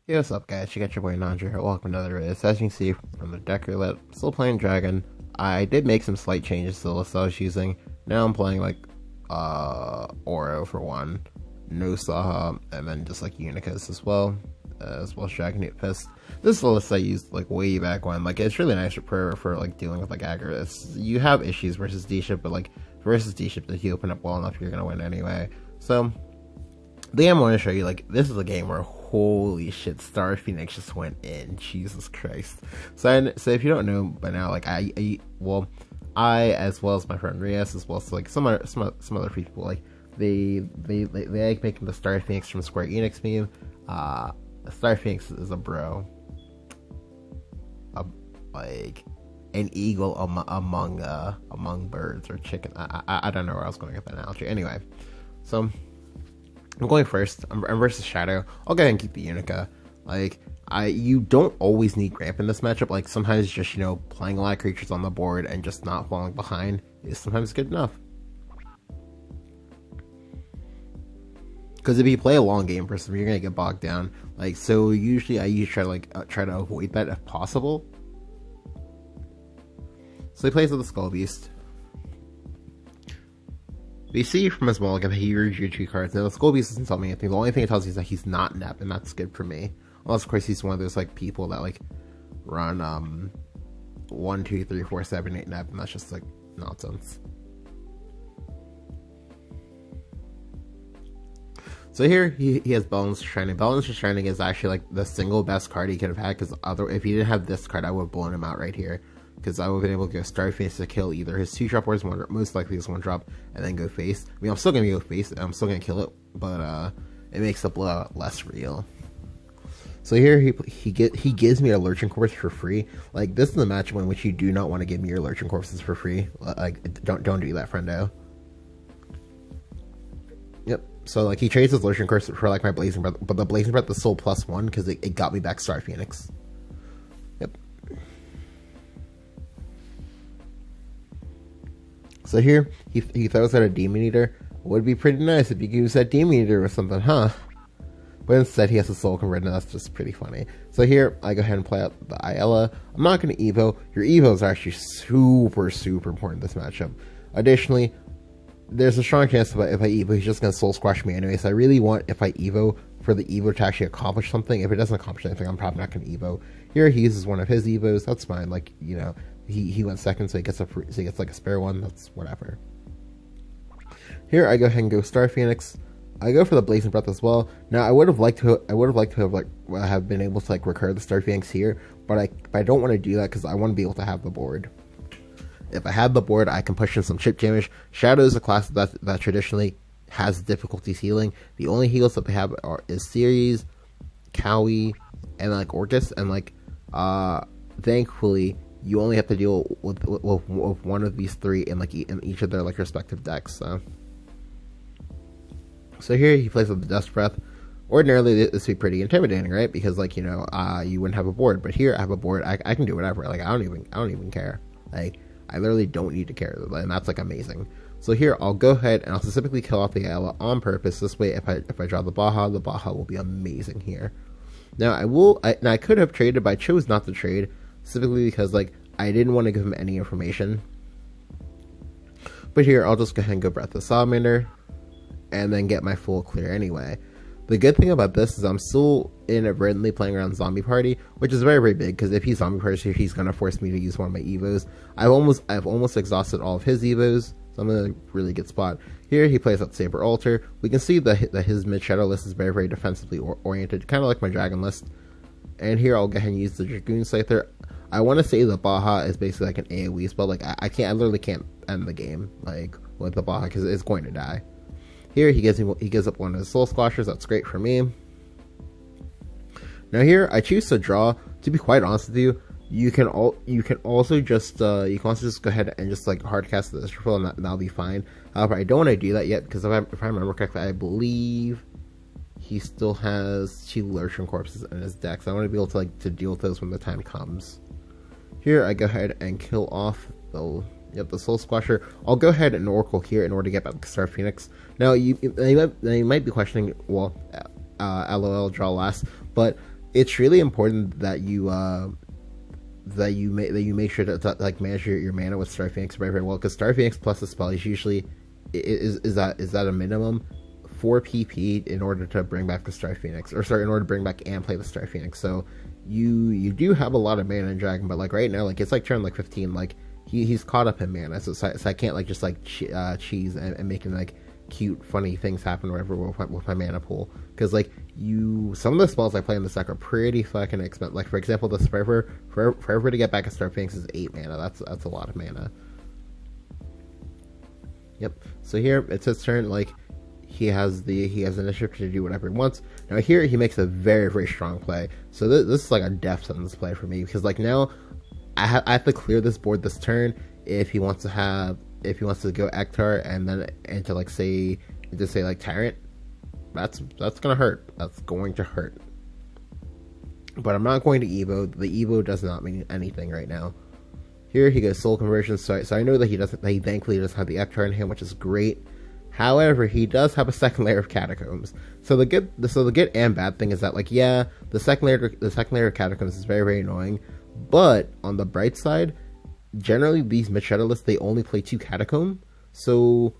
Hey, what's up, guys? You got your boy Nandra here. Welcome to another video. As you can see from the deck roulette, still playing Dragon. I did make some slight changes to the list I was using. Now I'm playing like Oro for one, no Saha, and then just like Unicas as well as Dragon Newt Fist. This is the list I used like way back when. Like it's really nice for like dealing with like aggroists. You have issues versus D-Ship, but like versus D-Ship, if you open up well enough, you're gonna win anyway. So the game I want to show you, like, this is a game where holy shit, Star Phoenix just went in. Jesus Christ. So if you don't know by now, like I as well as my friend Reyes, as well as like some other people, like they like making the Star Phoenix from Square Enix meme. Star Phoenix is a bro, like an eagle among birds or chicken. I don't know where I was going to get that analogy. Anyway, so I'm going first. I'm versus Shadow. I'll go ahead and keep the Unica. Like, you don't always need Gramp in this matchup. Like, sometimes just, you know, playing a lot of creatures on the board and just not falling behind is sometimes good enough. Because if you play a long game for some, you're gonna get bogged down. Like, so usually I try to avoid that if possible. So he plays with the Skull Beast. We see from his mulligan that he drew 2 cards. Now, the Skull Beast doesn't tell me anything. The only thing it tells you is that he's not Nep, and that's good for me. Unless, of course, he's one of those, like, people that, like, run, 1, 2, 3, 4, 7, 8 Nep, and that's just, like, nonsense. So here, he has Balance Shining. Balance Shining is actually, like, the single best card he could have had, because if he didn't have this card, I would have blown him out right here. Because I would have been able to go Star Phoenix to kill either his 2-drop or his 1-drop, most likely his 1-drop, and then go face. I mean, I'm still going to go face, I'm still going to kill it, but it makes the blowout less real. So here, he gives me a Lurching Corpse for free. Like, this is a matchup in which you do not want to give me your Lurching Corpses for free. Like, don't do that, friendo. Yep. So, like, he trades his Lurching Corpse for, like, my Blazing Breath, but the Blazing Breath is still +1, because it got me back Star Phoenix. Yep. So here, he throws out a Demon Eater. Would be pretty nice if you could use that Demon Eater or something, huh? But instead, he has a Soul Converter, and that's just pretty funny. So here, I go ahead and play out the Ayala. I'm not going to Evo. Your Evos are actually super, super important in this matchup. Additionally, there's a strong chance that if I Evo, he's just going to Soul Squash me anyway. So I really want, if I Evo, for the Evo to actually accomplish something. If it doesn't accomplish anything, I'm probably not going to Evo. Here, he uses one of his Evos. That's fine. Like, you know, he went second, so he gets like a spare one. That's whatever. Here I go ahead and go Star Phoenix. I go for the Blazing Breath as well. Now I would have liked to have been able to like recur the Star Phoenix here, but I don't want to do that because I want to be able to have the board. If I have the board, I can push in some chip damage. Shadow is a class that traditionally has difficulties healing. The only heals that they have is Ceres, Cowie, and like Orcus, and like thankfully you only have to deal with one of these 3 in like in each of their like respective decks. So here he plays with the Dust Breath. Ordinarily this would be pretty intimidating, right? Because like, you know, you wouldn't have a board, but here I have a board. I can do whatever. Like I don't even care. Like I literally don't need to care, and that's like amazing. So here I'll go ahead and I'll specifically kill off the Ayala on purpose. This way, if I draw the Baja will be amazing here. Now I could have traded, but I chose not to trade. Specifically because, like, I didn't want to give him any information. But here, I'll just go ahead and go Breath of Salamander. And then get my full clear anyway. The good thing about this is I'm still inadvertently playing around Zombie Party. Which is very, very big. Because if he's Zombie Party, he's going to force me to use one of my Evos. I've almost exhausted all of his Evos. So I'm in a really good spot. Here, he plays out Saber Altar. We can see that his mid-shadow list is very, very defensively oriented. Kind of like my Dragon list. And here, I'll go ahead and use the Dragoon Scyther. I want to say the Baja is basically like an AoE spell. Like I literally can't end the game like with the Baja because it's going to die. Here he gives up one of his Soul Squashers. That's great for me. Now here I choose to draw. To be quite honest with you, you can also just go ahead and just like hard cast the Israfel, and that'll be fine. However, I don't want to do that yet because if I remember correctly, I believe he still has 2 Lurching Corpses in his deck. So I want to be able to deal with those when the time comes. Here I go ahead and kill off the Soul Squasher. I'll go ahead and Oracle here in order to get back Star Phoenix. Now you might be questioning, well, LOL draw last, but it's really important that you make sure to like manage your mana with Star Phoenix very, very well, because Star Phoenix plus the spell is usually is that a minimum 4 PP in order to bring back the Star Phoenix, or sorry, in order to bring back and play the Star Phoenix. So you do have a lot of mana in Dragon, but like right now, like it's like turn like 15, like he's caught up in mana, so I can't like just like cheese and making like cute funny things happen or whatever with my mana pool, because like some of the spells I play in this deck are pretty fucking expensive. Like for example, this forever to get back a Star Phoenix is 8 mana. That's a lot of mana. Yep. So here it's his turn. Like he has initiative to do whatever he wants. Now here he makes a very, very strong play. So this is like a death sentence play for me, because like now I have to clear this board this turn if he wants to go Ektar and to like say like Tyrant. That's gonna hurt. That's going to hurt. But I'm not going to Evo. The Evo does not mean anything right now. Here he goes Soul Conversion. So I know that he thankfully doesn't have the Ektar in him, which is great. However, he does have a second layer of Catacombs. So the good and bad thing is that, like, yeah, the second layer of Catacombs is very, very annoying. But on the bright side, generally these mid-shadow lists, they only play 2 Catacomb. So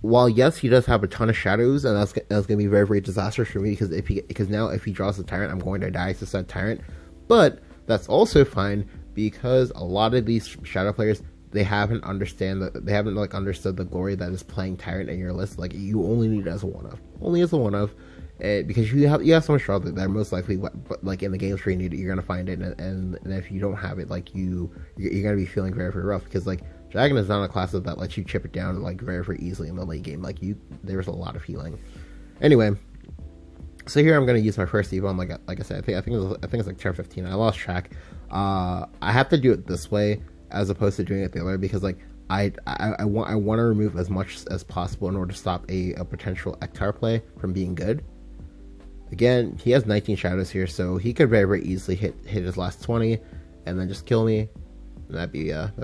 while yes, he does have a ton of shadows, and that's gonna be very, very disastrous for me, because now if he draws the Tyrant, I'm going to die to said Tyrant. But that's also fine, because a lot of these shadow players, they haven't understood the glory that is playing Tyrant in your list. Like, you only need it as a one-of, because you have so much draw that most likely, but like in the games where you need it, you're gonna find it, and if you don't have it, like you're gonna be feeling very, very rough, because like Dragon is not a class that lets you chip it down like very, very easily in the late game. Like there's a lot of healing. Anyway, so here I'm gonna use my first Evo. Like I said, I think it's like turn 15. I lost track. I have to do it this way as opposed to doing it the other way, because like I want to remove as much as possible in order to stop a potential Ektar play from being good. Again, he has 19 shadows here, so he could very, very easily hit his last 20 and then just kill me. And that'd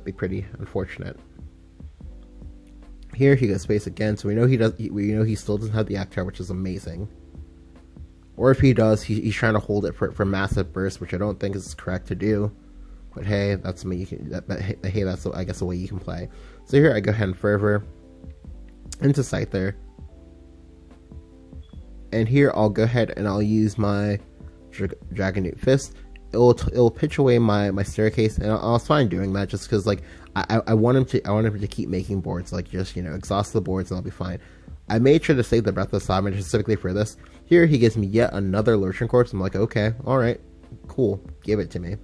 be pretty unfortunate. Here he goes space again, so we know he still doesn't have the Ektar, which is amazing. Or if he does, he's trying to hold it for massive burst, which I don't think is correct to do. But hey, that's me. Hey, that's I guess the way you can play. So here I go ahead and Fervor into Scyther, and here I'll go ahead and I'll use my Dragonute Fist. It'll pitch away my staircase, and I was fine doing that, just because like I want him to keep making boards, like just exhaust the boards, and I'll be fine. I made sure to save the Breathless Salamander specifically for this. Here he gives me yet another Lurching Corpse. I'm like, okay, all right, cool, give it to me.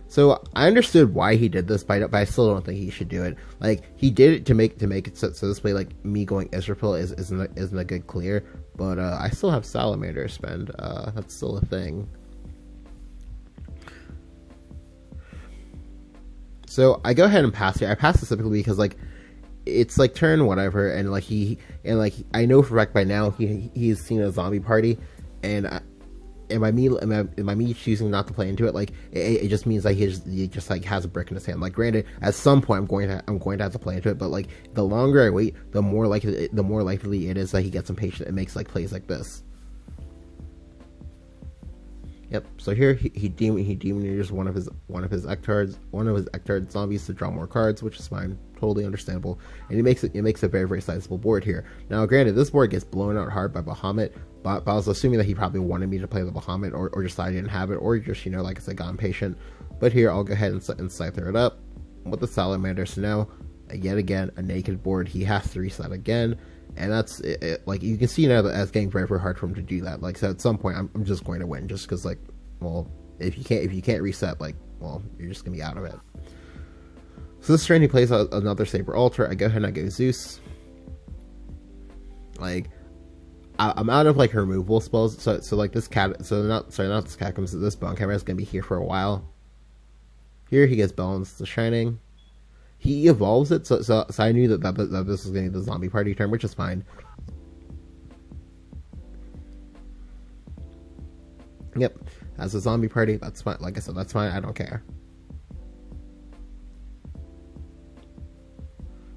So I understood why he did this, but I still don't think he should do it. Like, he did it to make it so this way, like, me going Israel isn't a good clear. But I still have Salamander to spend. That's still a thing. So I go ahead and pass here. I pass specifically because like it's like turn whatever, and like I know for a fact by now he's seen a zombie party, and by me choosing not to play into it, like it just means like he just like has a brick in his hand. Like, granted, at some point I'm going to have to play into it, but like the longer I wait, the more likely it is that he gets impatient and makes like plays like this. Yep. So here he demonators one of his Ektar zombies to draw more cards, which is fine, totally understandable. And it makes a very, very sizable board here. Now, granted, this board gets blown out hard by Bahamut, but I was assuming that he probably wanted me to play the Bahamut, or just I didn't have it, or just like I said, got impatient. But here I'll go ahead and Scyther it up with the Salamander. So now, yet again, a naked board. He has to reset again. And that's it. Like, you can see now that it's getting very, very hard for him to do that. Like, so at some point, I'm just going to win, just because, like, well, if you can't reset, like, well, you're just gonna be out of it. So this turn he plays another Saber Altar. I go ahead and I go Zeus. Like, I'm out of like removable spells. So like this not this Catacombs. This Bone Camera is gonna be here for a while. Here he gets Balance the Shining. He evolves it, so I knew that this was going to be the zombie party turn, which is fine. Yep, as a zombie party, that's fine. Like I said, that's fine. I don't care,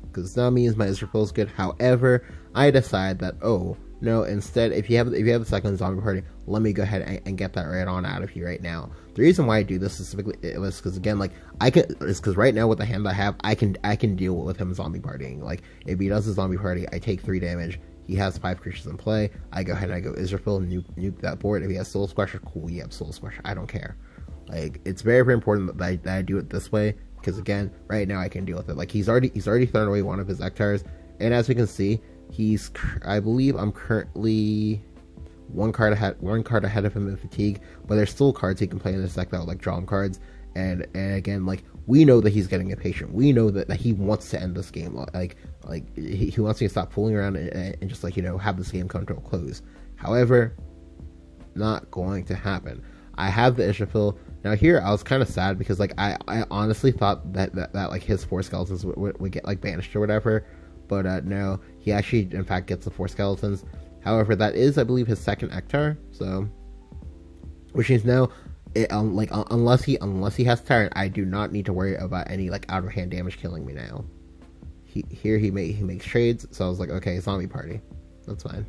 because now means my Israel is good. However, I decide that No, instead, if you have the second zombie party, let me go ahead and get that right on out of here right now. The reason why I do this specifically it was because, again, like it's because right now with the hand I have, I can deal with him zombie partying. Like if he does a zombie party, I take 3 damage. He has 5 creatures in play. I go ahead and I go Israfil, nuke that board. If he has Soul Squasher, cool. You have Soul Squasher. I don't care. Like it's very, very important that I do it this way because, again, right now I can deal with it. Like he's already thrown away one of his Ektars, and as we can see, I believe I'm currently one card ahead of him in fatigue, but there's still cards he can play in this deck that will like draw him cards. And again, like we know that he's getting impatient. We know that he wants to end this game. Like he wants me to stop fooling around and just like, you know, have this game come to a close. However, not going to happen. I have the Israfil. Now here I was kind of sad because like I honestly thought that like his 4 skeletons would get like banished or whatever, but no, he actually in fact gets the 4 skeletons. However, that is, I believe, his second Ektar, so which means now like unless he has Tyrant, I do not need to worry about any like out of hand damage killing me now. He makes trades, so I was like, okay, zombie party, that's fine.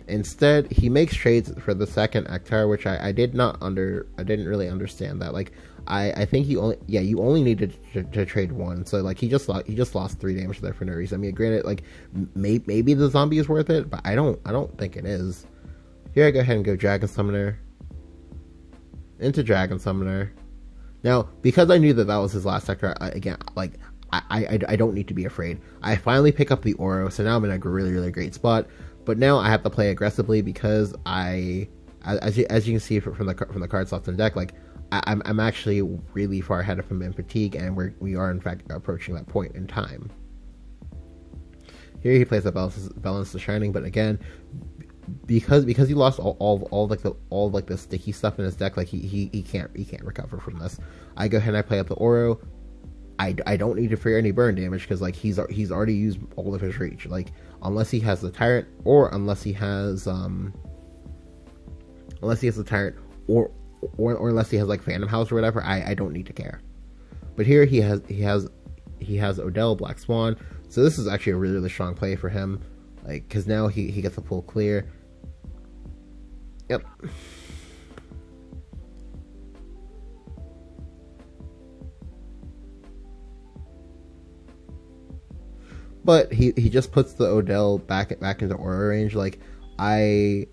Instead, he makes trades for the second Ektar, which I didn't really understand that. Like I think you only needed to trade 1, so like he just lost 3 damage there for no reason. I mean, granted, like maybe the zombie is worth it, but I don't think it is. Here I go ahead and go Dragon Summoner into Dragon Summoner. Now, because I knew that was his last Ektar, again, like I don't need to be afraid. I finally pick up the Oro, so now I'm in a really, really great spot. But now I have to play aggressively because as you can see from the cards left in the deck, like I'm actually really far ahead of him in fatigue, and we are in fact approaching that point in time. Here he plays a Balance the Shining, but again, because he lost all the sticky stuff in his deck, like he can't recover from this. I go ahead and I play up the Oro. I don't need to fear any burn damage because like he's already used all of his reach. Like unless he has the Tyrant, or unless he has the Tyrant, or unless he has like Phantom House or whatever, I don't need to care. But here he has Odell, Black Swan, so this is actually a really, really strong play for him. Like because now he gets a full clear. Yep. But he just puts the Odell back into aura range. Like I'm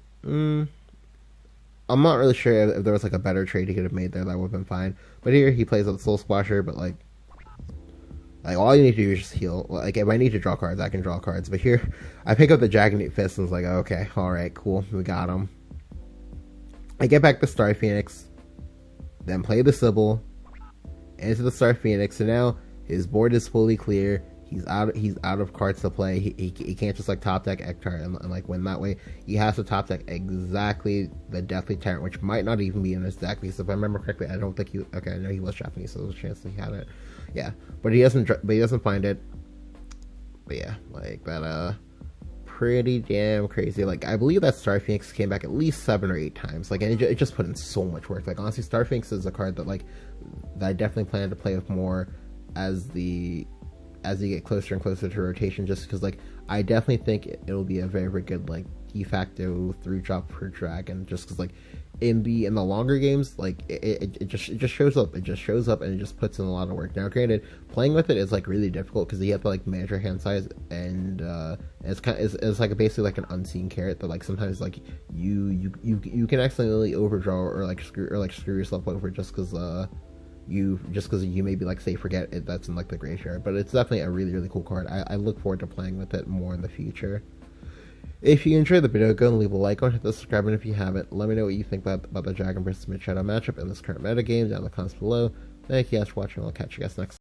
not really sure if there was like a better trade he could have made there that would have been fine. But here he plays with Soul Splasher, but like all you need to do is just heal. Like if I need to draw cards, I can draw cards. But here I pick up the Jagged Fist and it's like, okay, all right, cool, we got him. I get back the Star Phoenix, then play the Sybil into the Star Phoenix. So now his board is fully clear. He's out of cards to play. He can't just like top deck Ektar and like win that way. He has to top deck exactly the Deathly Tyrant, which might not even be in his deck, because if I remember correctly, I don't think he. Okay, I know he was Japanese, so there's a chance that he had it. Yeah, but he doesn't find it. But yeah, like that. Pretty damn crazy. Like I believe that Star Phoenix came back at least 7 or 8 times. Like and it just put in so much work. Like honestly, Star Phoenix is a card that I definitely plan to play with more as you get closer and closer to rotation, just because like I definitely think it'll be a very, very good like de facto 3-drop for dragon, just because like in the longer games, like it just shows up and it just puts in a lot of work. Now granted, playing with it is like really difficult because you have to like manage your hand size, and it's like basically like an unseen carrot that like sometimes like you can accidentally overdraw or screw yourself over just because you maybe like say forget it, that's in like the graveyard. But it's definitely a really, really cool card. I look forward to playing with it more in the future. If you enjoyed the video, go and leave a like on it, hit the subscribe button if you haven't. Let me know what you think about the Dragon vs Midshadow matchup in this current metagame down in the comments below. Thank you guys for watching. I'll catch you guys next time.